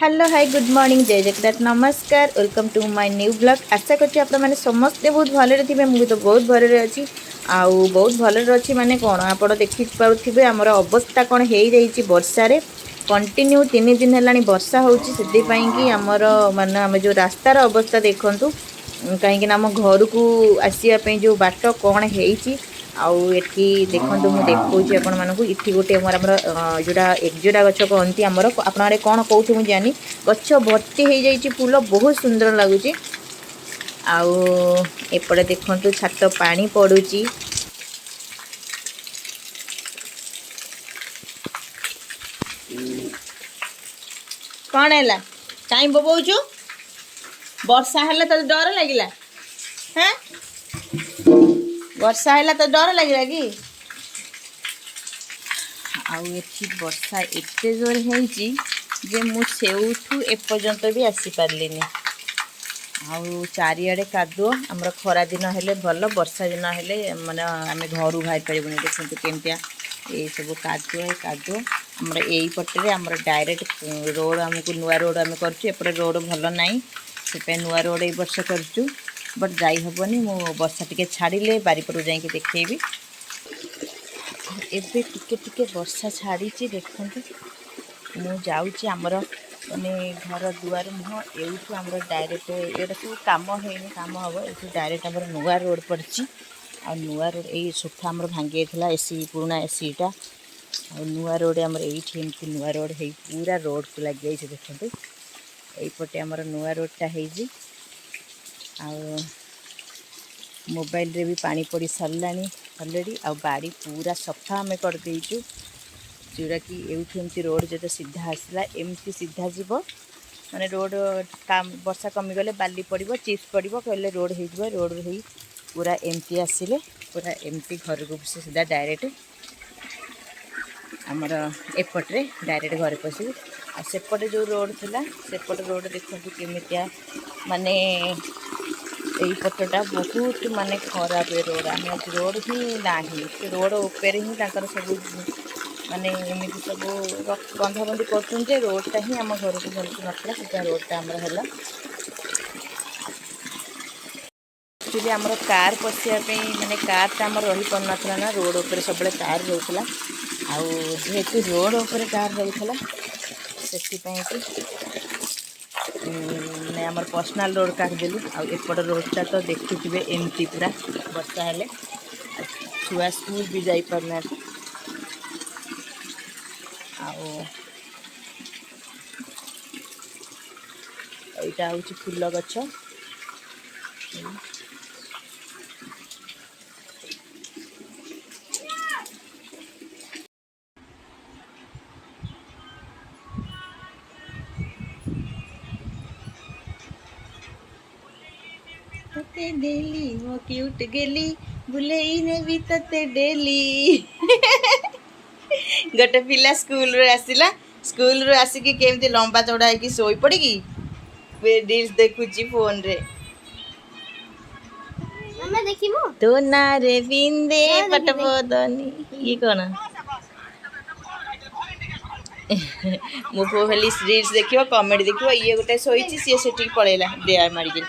hello hi good morning जय जगन्नाथ नमस्कार welcome to my new blog आशा करछि आपण माने समस्ते बहुत भले थे मुझे तो बहुत भले अच्छी आउ बहुत भले अच्छी माने कौन आप देखि पारे आमर अवस्था कौन हो जाइए वर्षार कंटिन्यू 3 दिन है वर्षा होपाई आमर मान आम जो रास्तार अवस्था देखूँ कहीं आम घर को आसवाई जो बाट कौन हो आठी देखो मुझे देखा आपण मानक इटी गोटे जोड़ा एकजोड़ा गच कहती आमर आपड़े कौन कौटे मुझे जानी गच भर्ती हो जाइए फूल बहुत सुंदर लगुच आपटे देखु छात पानी पड़ुची कौन है कहीं बोबाऊचु वर्षा है तो डर लगिला हाँ वर्षा है तो डर लगिला कि आठी वर्षा एत जोर है मु सेउठू एपर्यंत भी आसी पार्लिनी आउ चारिआडे कादुओ आमर खरा दिन हेले भल वर्षा दिन हेले माने आमे घर बाहर पारिबुनी देखते केमतिया ये सब कादुओ आमर यही पटे आमर डायरेक्ट रोड आमको नुआ रोड आम करपटे रोड भल नाई से नुआ रोड ये वर्ष करचु बट जाई हबनी मु वर्षा टिके छाड़िले बारीपटू जाइए देखेबी एबे टिके वर्षा छाड़ी देखते मु जाऊँगी आमर माने घर दुआर मुह एठू आम डायरेक्ट ये सब कम है कम हम ये डायरेक्ट आम नुआ रोड पड़ी आ नुआ रोड ये सोफा आम भांगी जाता एसी पुराना एसीटा आ नुआ रोड आम ये नुआ रोड है पूरा रोड को लग जाए देखते यहीपटे आमर नुआ रोडटा है मोबाइल रे भी पानी पड़ी सारानी अलरेडी आ बाड़ी पूरा सफा आम कर देचु जोड़ा कि एवं एमती रोड जो सीधा आसला एमती सीधा जीव माने रोड वर्षा कमीगले बाली पड़ो चिप्स पड़ो कहले रोड हो रोड हो पूरा एमती आसिले पूरा एमती घर को सीधा डायरेक्ट आमर एपट्रे डायरेक्ट घर पशु आ सेपटे जो रोड थिला सेपटे रोड देखो केमितिया माने यही पटटा बहुत माने खराब रोड आम रोड ही ना रोड उपर ही सब माने एमती सब बंधाबंधी कर रोडटा ही आम घर को भल नाला से रोडटा आमर है एक्चुअली आमर कार पशियापी माने कारटा आम रही पार ना रोड उपर सब कार रोला आहेतु रोड उपर कार रोला से मैंने आम पर्सनाल रोड काटिदेलु आएपट रोडटा तो देखुए एमती पूरा वर्षा हेले छुआ स्कूल भी जाई पारना आईटा हूँ फूल गछ तते डेली मो क्यूट गेली बुलेई नेबी तते डेली गोटे पिला स्कूल रे आसिला स्कूल रे आसिकी केमती लंबा चौड़ा है कि सोई पड़ी कि रील्स देखुची फोन रे मम्मा देखिमु तो ना रे बिंदे पटबदनी ये कोन मो पो खाली रील्स देखियो कमेडी देखियो ये गोटे सोईची सी सेठी पळेला दे मार के